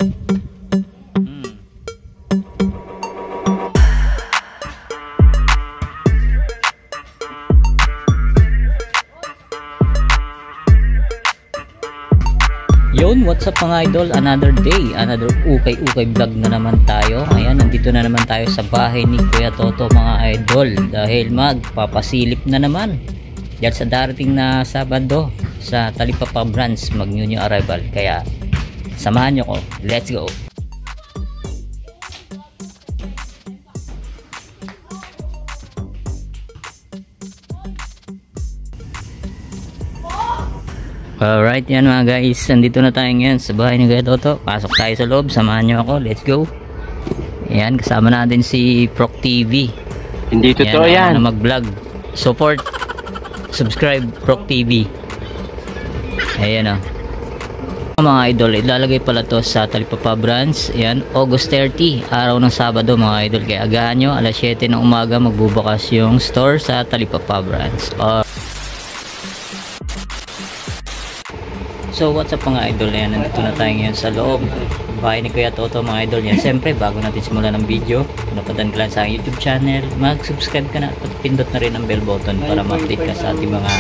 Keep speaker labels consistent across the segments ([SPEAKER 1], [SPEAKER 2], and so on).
[SPEAKER 1] Yun, what's up mga idol, another day, another ukay-ukay vlog na naman tayo. Ayan, nandito na naman tayo sa bahay ni Kuya Toto mga idol, dahil magpapasilip na naman dahil sa darating na Sabado sa Talipapa branch, mag new arrival. Kaya samahan nyo ko, let's go. Alright, yan mga guys, nandito na tayo ngayon sa bahay ni Kuya Toto. Pasok tayo sa loob, samahan nyo ako, let's go. Ayan, kasama natin si Proc TV.
[SPEAKER 2] Hindi totoo yan.
[SPEAKER 1] Na mag-vlog. Support, subscribe Proc TV. Ayan o. Mga idol, ilalagay pala to sa Talipapa branch. Ayan, August 30, araw ng Sabado mga idol. Kaya agahan nyo, alas 7 ng umaga magbubukas yung store sa Talipapa branch. So what's up mga idol, yan, nandito na tayo ngayon sa loob bahay ni Kuya Toto mga idol. Yan, siyempre bago natin simulan ng video, kung napadaan ka lang sa YouTube channel, mag-subscribe ka na at pindot na rin ang bell button para ma-update ka sa ating mga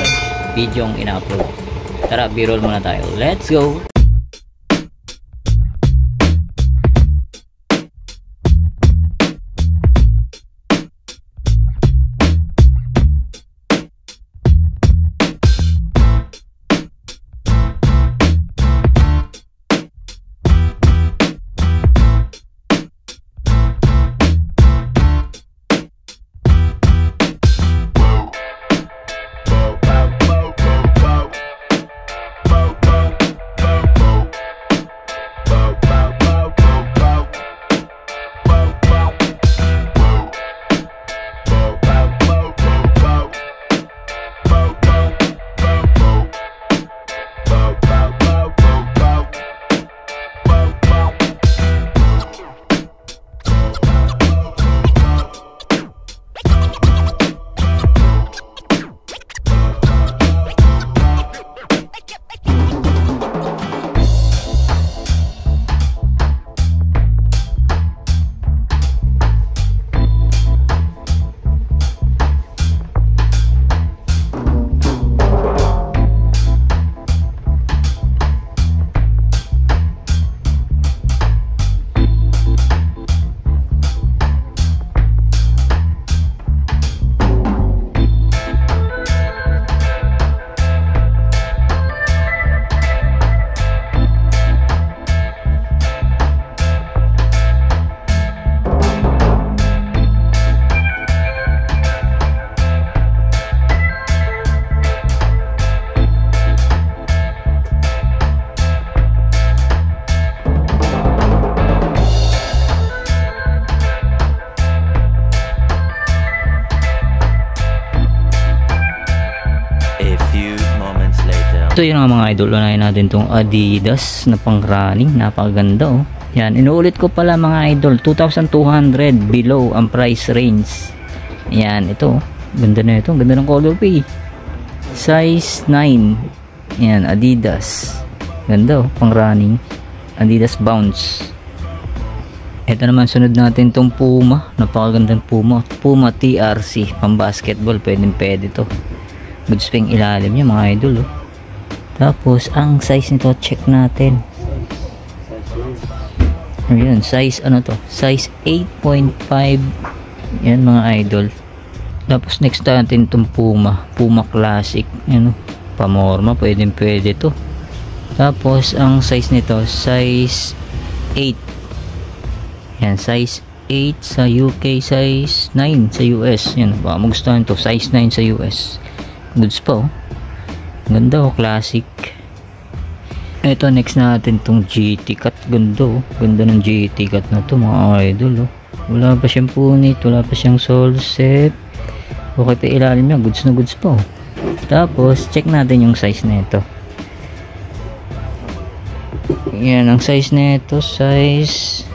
[SPEAKER 1] video ang ina-upload. Tara, b-roll muna tayo, let's go. So yun nga mga idol, unahin natin itong Adidas na pang running, napakaganda oh. Yan, inuulit ko pala mga idol, 2,200 below ang price range. Yan, ito, ganda na ito, ganda ng colorway. Size 9. Yan, Adidas. Ganda oh, pang running. Adidas Bounce. Ito naman sunod natin itong Puma, napakagandang Puma. Puma TRC, pang basketball, pwede to. Good swing ilalim niya mga idol oh. Tapos ang size nito, check natin. Ayan, size ano to? Size 8.5. Yan mga idol. Tapos next natin itong Puma Classic. Ano? Pamorma, pwede to. Tapos ang size nito, size 8. Yan, size 8 sa UK, size 9 sa US. Yan, baka magustuhan to, size 9 sa US. Goods pa oh. Ganda oh, classic. Ito next natin tong GT cut. Ganda oh, ganda ng GT cut na to mga idol oh. Wala pa siyang punit, wala pa siyang sole set. Okay pa ilalim niya, goods na goods pa oh. Tapos check natin yung size nito. Yan ang size nito, size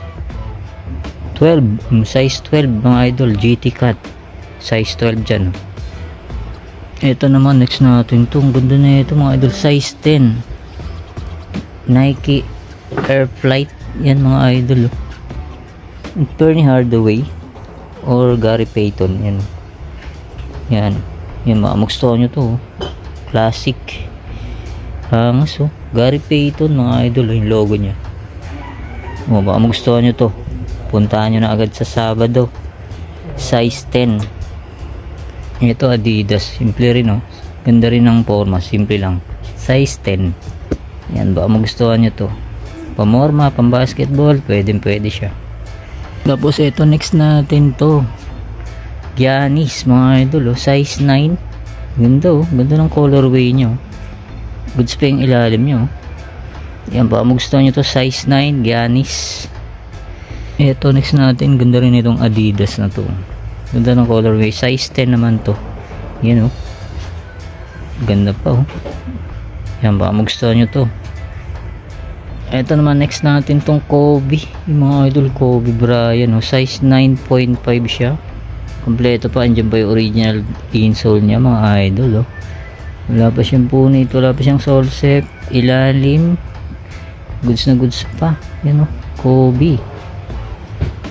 [SPEAKER 1] 12. Size 12 mga idol, GT cut. Size 12 dyan. Ito naman next natin itong ganda na ito mga idol, size 10 Nike Air Flight Yan mga idol oh. Bernie Hardaway or Gary Payton. Yan. Yan. Yan, baka magustuhan nyo to oh. Classic. Hangas oh. Gary Payton mga idol, yung logo nya. Oh, baka magustuhan nyo to. Puntahan nyo na agad sa Sabado. Size 10. Ito Adidas. Simple rin oh. Ganda rin ng forma. Simple lang. Size 10. Yan, baka magustuhan nyo to. Pamorma, pambasketball, pwede siya. Tapos ito next natin to. Giannis mga idol oh. Size 9. Ganda oh. Ganda ng colorway nyo. Goods pa yung ilalim nyo. Yan, baka magustuhan nyo to. Size 9 Giannis. Ito next natin. Ganda rin itong Adidas na to. Ganda ng colorway. Size 10 naman to. Yan oh. Ganda pa oh. Yan, baka magustuhan nyo to. Ito naman next natin tong Kobe. Yung mga idol Kobe Bryant oh. Size 9.5 siya. Kompleto pa. Andyan ba yung original insole niya mga idol oh. Wala pa siyang punit. Wala pa siyang sole set. Ilalim. Goods na goods pa. Yan oh. Kobe.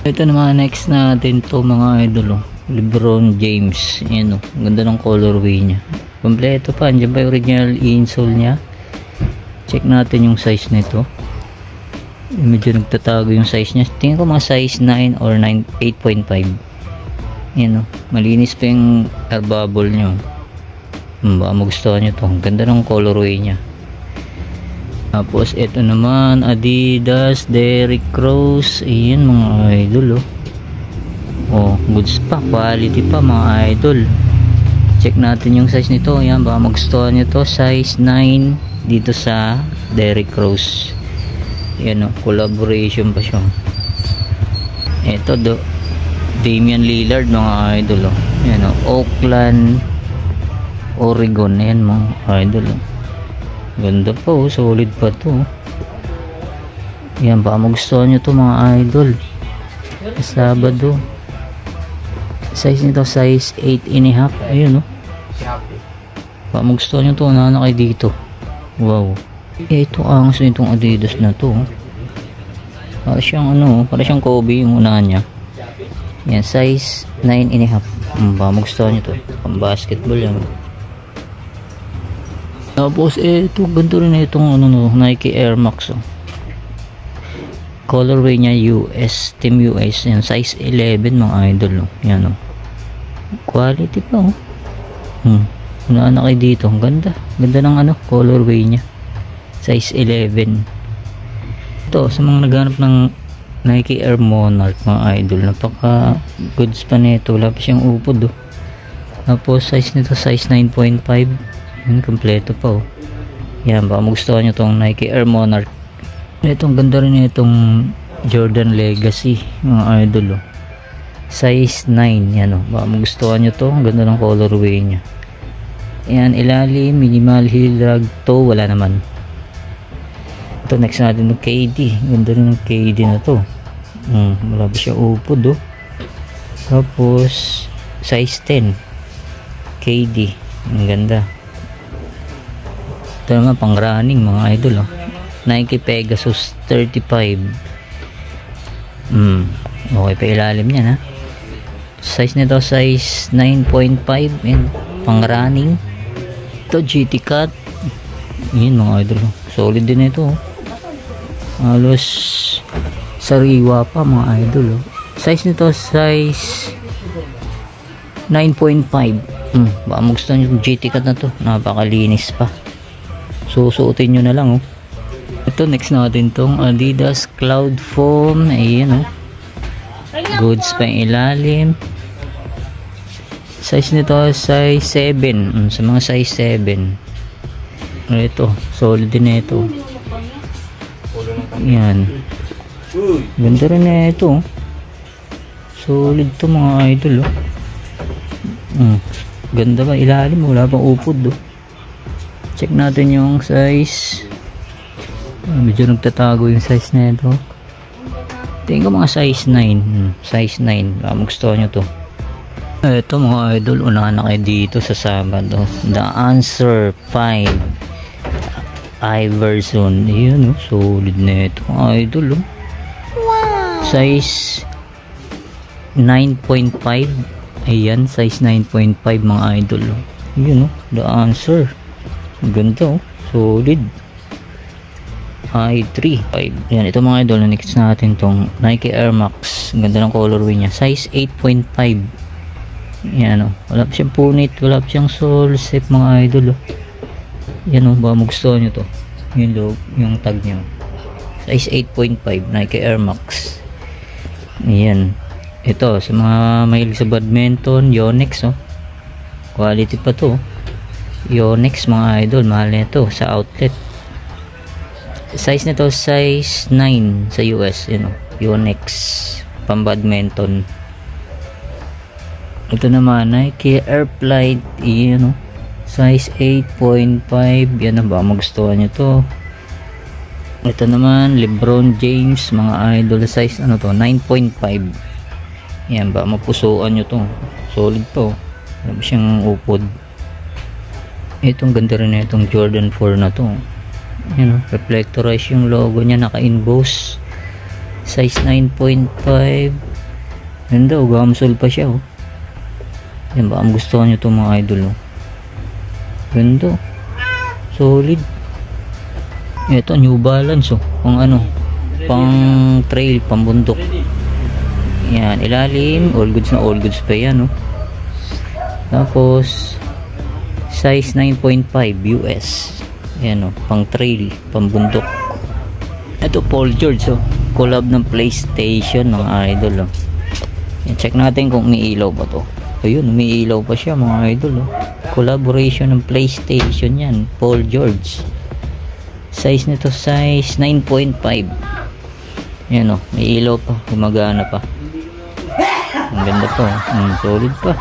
[SPEAKER 1] Ito naman next natin to mga idol oh. LeBron James. Yan oh. Ganda ng colorway niya. Kompleto pa. Andyan ba yung original insole niya. Check natin yung size nito. Medyo nagtatago yung size niya. Tingin ko mga size 9 or 8.5. Yan o. Malinis pa yung air bubble nyo. Baka magustuhan nyo to. Ganda ng colorway niya. Tapos ito naman Adidas Derrick Rose. Ayan mga idol oh. Oh, goods pa. Quality pa mga idol. Check natin yung size nito. Ayan, baka magustuhan nyo to. Size 9 dito sa Derrick Rose. Yan o, collaboration pa siya. Ito do Damian Lillard mga idol o. Yan o, Oakland Oregon. Yan mga idol o. Ganda pa o, solid pa to. Yan, baka magustuhan nyo to mga idol. Sabado. Size nito size 8.5. Ayun o. Baka magustuhan nyo to, nana kayo dito. Wow. Ito ang itong Adidas na to. Para siyang ano, para siyang Kobe yung unahan niya. Yan, size 9.5. Baka magustuhan nyo to. Pang basketball yan. Tapos ito, ganito rin itong ano, no, Nike Air Max. Oh. Colorway niya US, Team US. Yan, size 11 mga idol. Oh. Yan oh. Quality pa oh. Unahan na kayo dito. Ang ganda. Ganda ng ano, colorway niya. Size 11. Ito sa mga naghanap ng Nike Air Monarch mga idol, napaka goods pa nito. Wala pa siyang upod oh. Tapos size nito size 9.5. Yan, kompleto pa oh. Yan, baka magustuhan nyo tong Nike Air Monarch. Itong ganda rin itong Jordan Legacy mga idol oh. Size 9. Yan oh, baka magustuhan nyo to. Ang ganda ng colorway nya. Yan, ilalim, minimal heel drag toe, wala naman. Ito next natin ng KD. Ganda rin ng KD na to. Wala pa siya upod oh. Tapos size 10 KD. Ang ganda. Ito naman pang running mga idol oh. Nike Pegasus 35. Okay pa ilalim niya ha. Size nito size 9.5 and pang running. Ito GT Cut. Yan mga idol oh. Solid din ito oh. Halos sariwa pa mga idol oh. Size nito size 9.5. Baka magustuhan nyo yung GT Cut na to. Napakalinis pa. Susuotin nyo na lang oh. Ito next natin tong Adidas Cloud Foam. Ayan oh. Goods pa yung ilalim. Size nito size 7. Sa mga size 7. Ito solid din ito. Yan, ganda rin na ito. Solid to mga idol oh. Ganda ba ilalim, wala pang upod oh. Check natin yung size. Medyo nagtatago yung size na ito. Tingin ko mga size 9. Size 9, baka magustuhan nyo to. Ito mga idol, unahan na kayo dito sa Sabado. The Answer 5 Iverson. Ayan oh, solid na ito mga idol oh. Size 9.5. Ayan, size 9.5 mga idol. Yun, the answer. Ganda, solid. i3 5. Yan, ito mga idol, next natin tong Nike Air Max. Ganda ng colorway niya, size 8.5. yan, wala pa siyang punit, wala pa siyang sole shape mga idol. Yan, ba magustuhan nyo to, yung tag niya, size 8.5 Nike Air Max. Yan, ito sa mga mahilig sa badminton, Yonex, quality pa to. Yonex mga idol, mahal nito sa outlet. Size nito size 9 sa US, Yonex, pang badminton. Ito naman Nike Air Flight, size 8.5. yan, ba magustuhan nyo to. Ito naman LeBron James mga idol, size to 9.5. yan, ba mapusuan nyo to, solid to, wala siyang upod. Itong ganda rin na itong Jordan 4 na to. Reflectorize yung logo niya, naka-emboss, size 9.5. ganda, gamsol pa siya. Yan, baka gustuhan nyo itong mga idol. Ganda, solid. Ito New Balance, pang trail, pang bundok. Yan, ilalim, all goods pa yan. Tapos size 9.5 US. Yan, pang trail, pang bundok. Ito Paul George, collab ng PlayStation mga idol. Yan, check natin kung umiilaw ba to. Ayun, umiilaw pa siya mga idol. Collaboration ng PlayStation yan, Paul George. Size nito size 9.5. yan, may ilaw pa, gumagana pa. Ang ganda pa, solid pa.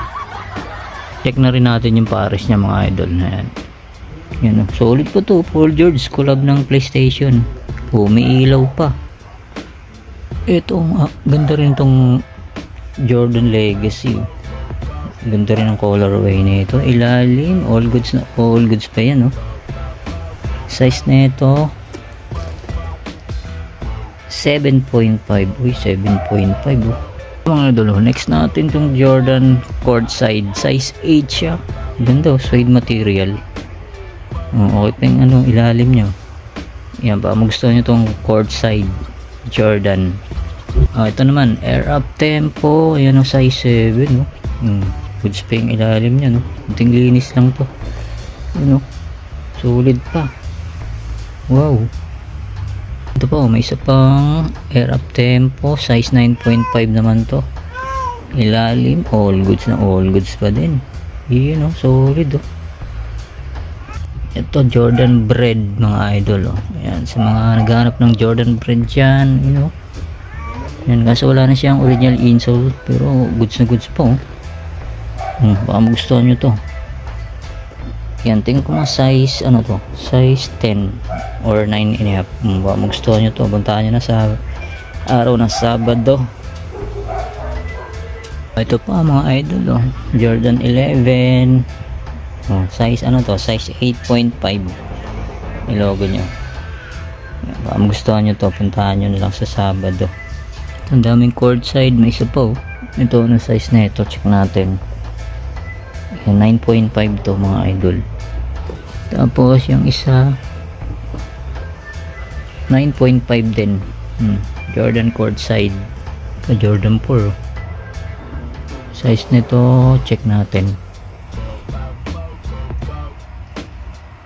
[SPEAKER 1] Check na rin natin yung pares niya mga idol na yan. Yan, solid pa to, Paul George, collab ng PlayStation. May ilaw pa. Ito, ganda rin tong Jordan Legacy. Ganda rin ang colorway nito. Ilalim, all goods pa yan. Size nito 7.5. Uy, 7.5. Mga idol, next natin tong Jordan Courtside, size 8 siya. Ganda, suede material. Okay pa yung ilalim nyo. Yan, baka magustuhan nyo itong Courtside Jordan. Ito naman Air Up Tempo. Ayan, size 7. Goods pa yung ilalim nya. Kunting linis lang to. Solid pa. Wow. Ito pa, may isa pang Air Up Tempo, size 9.5 naman to. Ilalim, all goods pa din. Solid. Ito Jordan Bread mga idol. Ayan, sa mga naghahanap ng Jordan Bread dyan, yan, kaso wala na siyang original insole, pero goods pa. Baka magustuhan nyo to. Yan, tingin ko mga size size 10 or 9.5. Baka magustuhan nyo to, puntahan nyo na sa araw ng Sabado. Ito pa mga idol, Jordan 11. Size size 8.5. yung logo nyo. Baka magustuhan nyo to, puntahan nyo na lang sa Sabado. Ang daming courtside, may isa pa. Ito, size na ito, check natin. 9.5 to mga idol. Tapos yung isa 9.5 din. Jordan Courtside, Jordan 4. Size nito, check natin.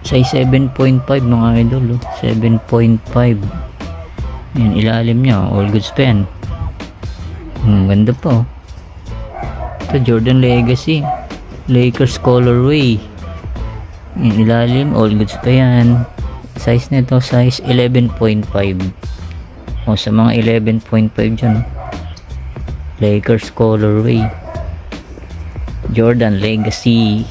[SPEAKER 1] Size 7.5 mga idol. 7.5. Yan, ilalim niya, all goods pa yan. Ganda pa. Ito Jordan Legacy, Lakers colorway. Yan, ilalim, all goods pa yan. Size nito size 11.5. Sa mga 11.5 dyan, Lakers colorway, Jordan Legacy.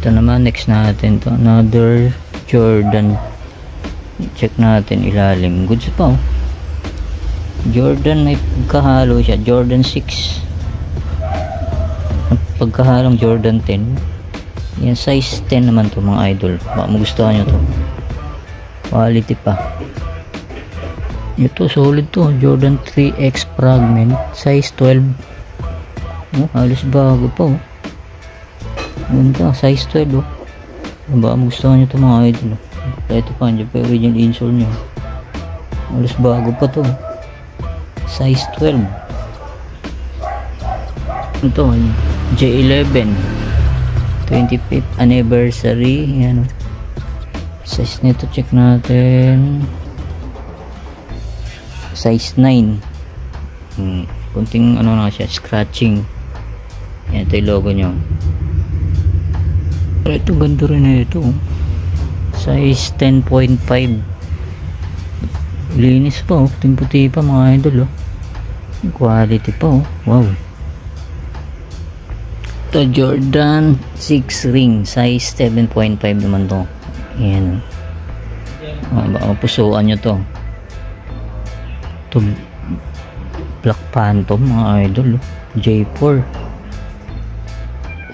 [SPEAKER 1] Ito naman, next natin to, another Jordan. Check natin ilalim, goods pa. Jordan, may pagkahalo siya, Jordan 6, pagkahalong Jordan 10. Yan, size 10 naman to mga idol. Baka magustuhan nyo to, quality pa. Ito solid to, Jordan 3X Fragment, size 12. Oh, halos bago pa oh. Ganda, size 12 oh. Baka magustuhan nyo ito mga idol oh. Ito pa, dyan pa original insole nyo. Halos bago pa to, size 12. Ito J11 25th anniversary. Yan, size nito check natin, size 9. Kunting ano na siya, scratching. Yan, ito yung logo nyo. Pero ito ganda rin na ito, size 10.5. linis pa oh, puting-puti pa mga idol oh. Quality pa oh, wow. Ito Jordan 6 ring, size 7.5 naman to. Ayan oh. Baka pusuan nyo to. Ito Black Phantom mga idol oh. J4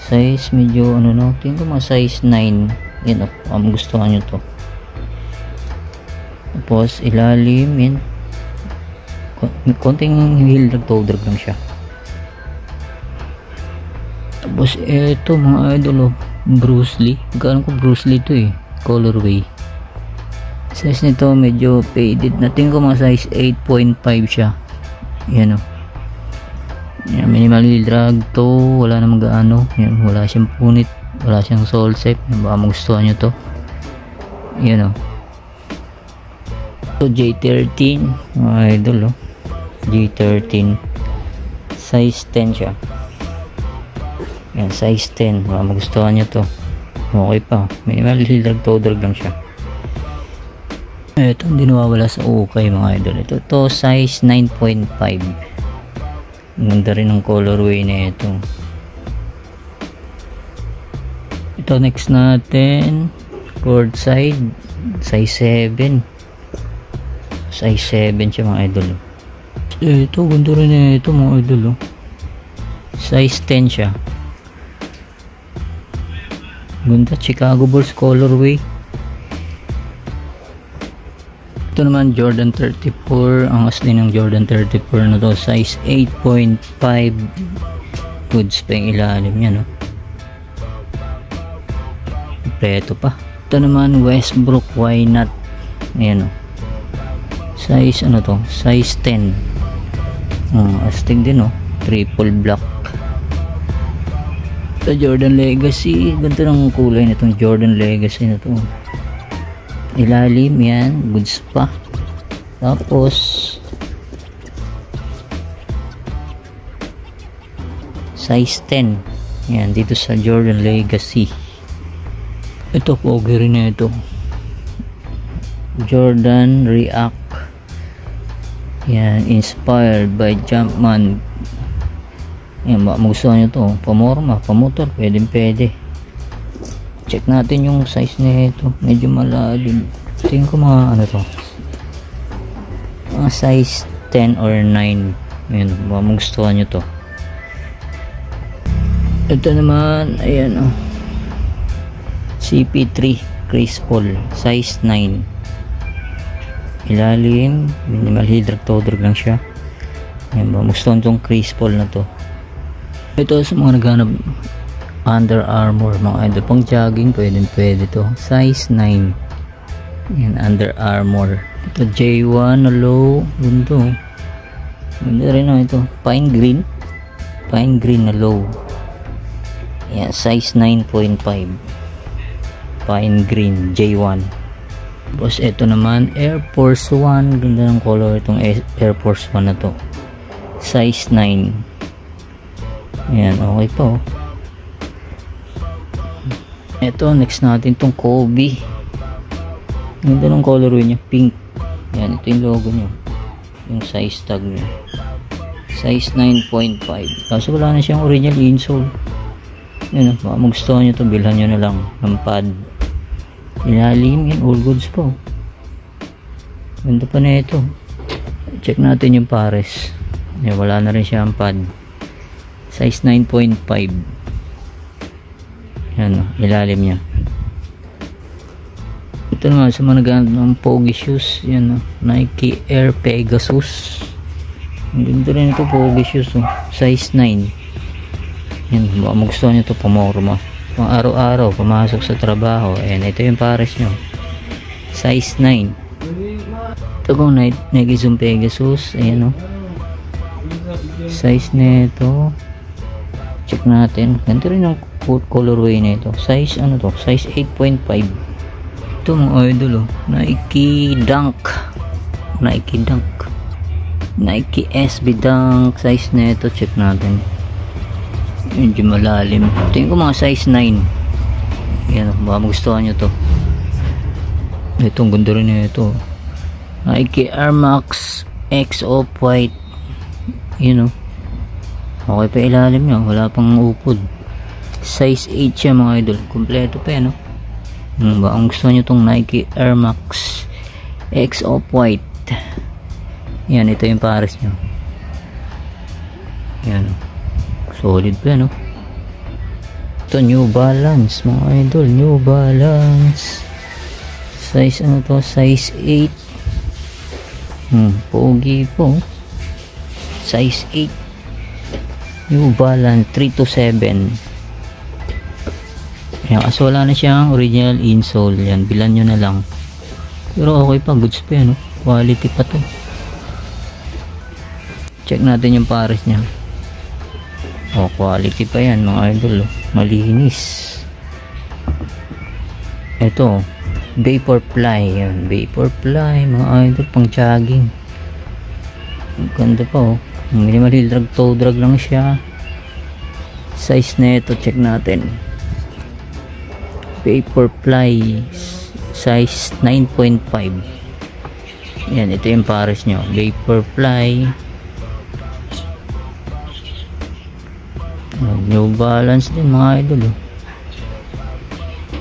[SPEAKER 1] size medyo ano no, tingin ko mga size 9. Yan oh, gustuhan nyo to. Tapos ilalim yan, konting heel drag toe drag lang siya. Tapos eto mga idol oh, Bruce Lee. Gano'n ko Bruce Lee to eh, colorway. Size nito medyo faded na, tingin ko mga size 8.5 siya. Yan oh, yan, minimal heel drag toe, wala namang gaano. Yan, wala siyang punit, wala siyang sole shape. Baka magustuhan nyo to. Yan oh. So J13 mga idol oh. J13 size 10 siya. Yan, size 10. Baka magustuhan nyo to. Okay pa, minimal heel drag toe drag lang siya. Ito hindi nawawala sa ukay mga idol. Ito size 9.5. Ganda rin ng colorway na ito. Ito next natin, courtside, size 7. Size 7 siya mga idol. Ito ganda rin na ito mga idol oh. Size 10 siya. Ganda, Chicago Bulls colorway. Ito naman Jordan 34. Ang asli ng Jordan 34 na to, size 8.5. Goods pa yung ilalim niya no. Kompleto pa. Ito naman Westbrook, why not? Ayan o, size ano to, size 10. Astig din o, triple black. Ito Jordan Legacy. Ganito ng kulay nitong Jordan Legacy na to. Ilalim yan, goods pa. Tapos size 10 yan dito sa Jordan Legacy. Ito pogi rin na ito, Jordan React. Yan, inspired by Jumpman. Yan, magustuhan nyo to, pamorma, pamotor, pwede. Check natin yung size nito, medyo malalim. Tingin ko mga ano to, mga size 10 or 9. Ayan, magustuhan nyo to. Ito naman, ayan o, CP3 Chris Paul, size 9. Ilalim, minimal heel drag toe drag lang siya. Ayan, magustuhan tong Chris Paul na to. Ito sa mga naghanap Under Armour mga idol, pang jogging, pwede to, size 9. Yan, Under Armour. Ito J1 na low, ganda rin na ito, pine green na low. Yan, size 9.5, pine green J1. Tapos ito naman Air Force 1, ganda ng color itong Air Force 1 na to, size 9. Yan, okay pa oh. Ito next natin tong Kobe. Ganda ng colorway niya, pink. Yan, ito yung logo niya, yung size tag niya, size 9.5. Kaso wala na siyang original insole. Yan, baka magustuhan nyo to, bilhan nyo na lang ng pad. Ilalim yan, all goods po. Ganda pa na ito. Check natin yung pares. Yan, wala na rin siyang pad, size 9.5. Yan, ilalim niya. Ito naman sa mga naghahanap ng pogi shoes, yan o, Nike Air Pegasus. Ang ganda rin ito, pogi shoes o, size 9. Yan, baka magustuhan nyo ito, pamorma, pang araw-araw, pumasok sa trabaho. Ayan, ito yung pares nyo, size 9. Ito kung Nike Zoom Pegasus, ayan o, size nito, check natin. Ganito rin yung colorway nito, size ano to, size 8.5. ito mga idol oh, Nike Dunk, Nike SB Dunk, size nito, check natin, medyo malalim, tingin ko mga size 9. yan, baka magustuhan nyo to. Itong ganda rin nito, Nike Air Max X Off-White, yun o, okay pa ilalim nyo, wala pang upod, size 8 siya mga idol, kompleto pa yan o. Baka gusto nyo itong Nike Air Max X Off-White, yan, ito yung pares nyo, yan, solid pa yan o. Ito New Balance mga idol, New Balance, size ano to, size 8. Pogi po, size 8, New Balance 327. Yan, kaso wala na siyang original insole, yan, bilan nyo na lang, pero okay pa, goods pa yan, no? Quality pa to. Check natin yung pares nya, quality pa yan mga idol, malinis. Ito Vaporfly, yan, Vaporfly mga idol, pang jogging, ang ganda pa oh, minimal heel drag, toe drag lang siya. Size na ito, check natin, Vaporfly size 9.5. yan, ito yung pares nyo, Vaporfly, New Balance din mga idol oh.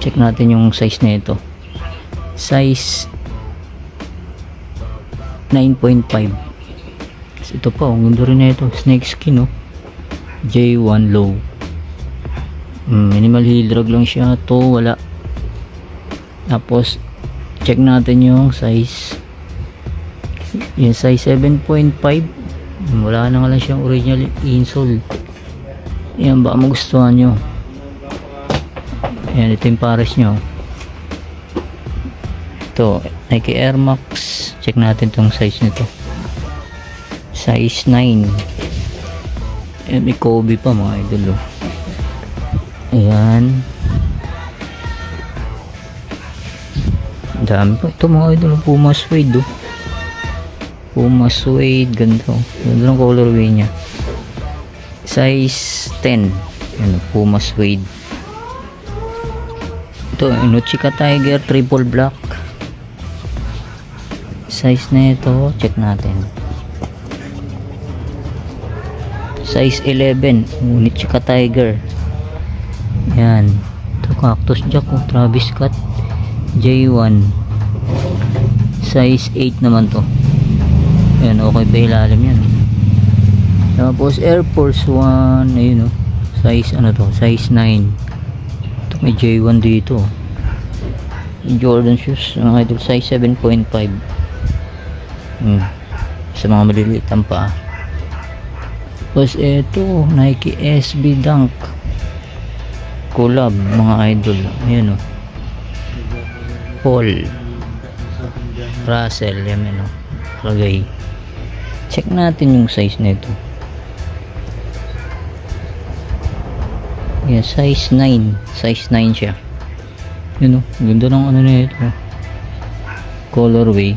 [SPEAKER 1] Check natin yung size na ito, size 9.5. ito pa, ang ganda rin na ito, snake skin oh, J1 low, minimal heel drag lang siya to, wala. Tapos check natin yung size, yung size 7.5, wala na nga lang siyang original insole. Yan, baka magustuhan nyo. Yan, ito yung pares nyo, ito Nike Air Max, check natin tong size nito, size 9. may Kobe pa mga idol oh. Ayan, dami pa ito mga idol, Puma Suede oh. Puma Suede, ganda oh. Ganda ng colorway nya, size 10. Yan, Puma Suede. Ito Inuchika Tiger triple black, size na ito, check natin, size 11, Inuchika Tiger. Yan, ito Cactus Jack oh, Travis Scott J1, size 8 naman to. Yan, okay pa ilalim yan. Tapos Air Force 1, ayun oh, size ano to, size 9. Ito may J1 dito, Jordan shoes mga idol, size 7.5. Sa mga maliliit ang paa. Tapos ito Nike SB Dunk collab mga idol, ayan o, Paul Russell, yan o, lagay. Check natin yung size nito, yan, size 9, size 9 siya. Yun o, ganda ng ano na ito, colorway.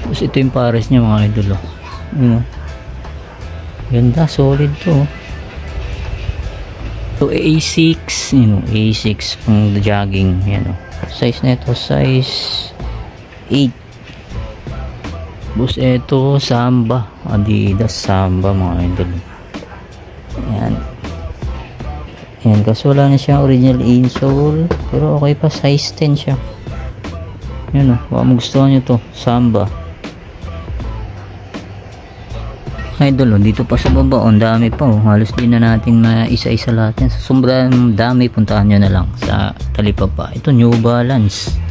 [SPEAKER 1] Tapos ito yung pares niya mga idol o, yun o, ganda, solid to. So A6, yun o, A6 pang jogging, yan o, size na ito, size 8. Tapos ito Samba, Adidas Samba mga idol. Yan, yan, kasi wala na siyang original insole, pero okay pa, size 10 siya. Yan o, baka magustuhan nyo to, Samba. Idol, oh, dito pa sa baba, ang dami pa, oh. Halos di na natin maisa-isa lahat yan. Sa sobrang dami, puntahan nyo na lang sa talipapa. Ito, New Balance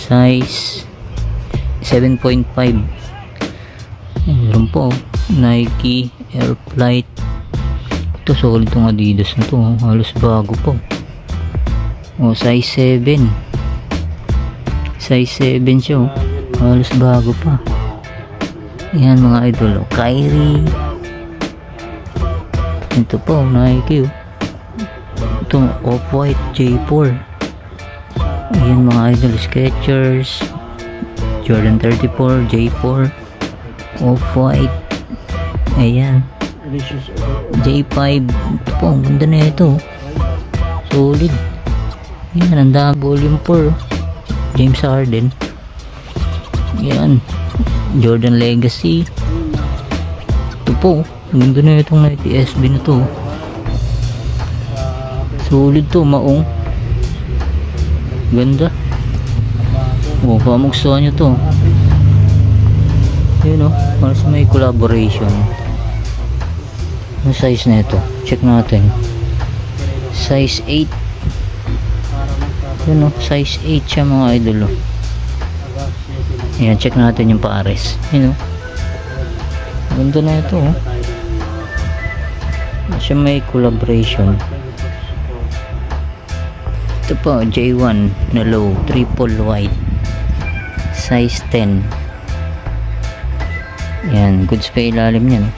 [SPEAKER 1] size 7.5. Meron po, oh. Nike Air Flight. Ito, solid itong Adidas na to, oh. Halos bago po. Oh, size 7. Size 7 siya, oh. Halos bago pa. Yan mga idol, oh. Kyrie. Ito po, Nike, oh. Ito, Off-White J4. Yan mga idol, Skechers, Jordan 34 J4, Off-White. Ayan, J5. Ito po, ang ganda na ito, solid. Yan, ang dami. Volume 4, James Harden. Yan, Jordan Legacy. Ito po, ang ganda na itong Nike SB na to. Solid to, maong. Ganda. Oh, pamugsuhan nyo to. Yun, oh, mas may collaboration. Ang size na ito, check natin. Size 8. Yun, oh, size 8 siya mga idol, oh. Ayan, check natin yung pares. Yun, oh. Ganda na ito, oh. Siya may collaboration. Ito po, J1 na low, triple white, size 10. Yan, goods pa ilalim yan.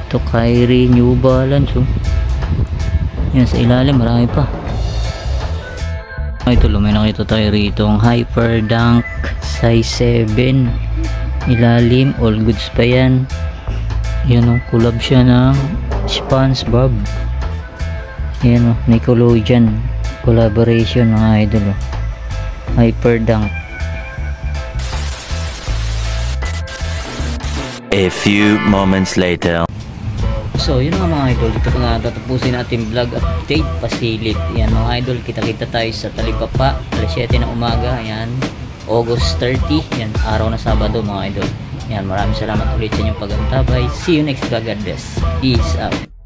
[SPEAKER 1] Ito, Kyrie, New Balance, oh. Yan, sa ilalim marami pa. Ito, may nakita tayo rito ang Hyper Dunk size 7 ilalim, all goods pa yan. Yan, oh, collab siya ng SpongeBob. Yan, oh, Nickelodeon collaboration mga idol, oh. Hyper Dunk.
[SPEAKER 2] A few moments later.
[SPEAKER 1] So yun nga mga idol, dito na tatapusin natin vlog update pasilip. Yan mga idol, kita-kita tayo sa Talipapa alas 7 ng umaga. Yan, August 30. Yan, araw na Sabado mga idol. Yan, maraming salamat ulit sa inyong pag-antabay. See you next vlog. God bless. Peace out.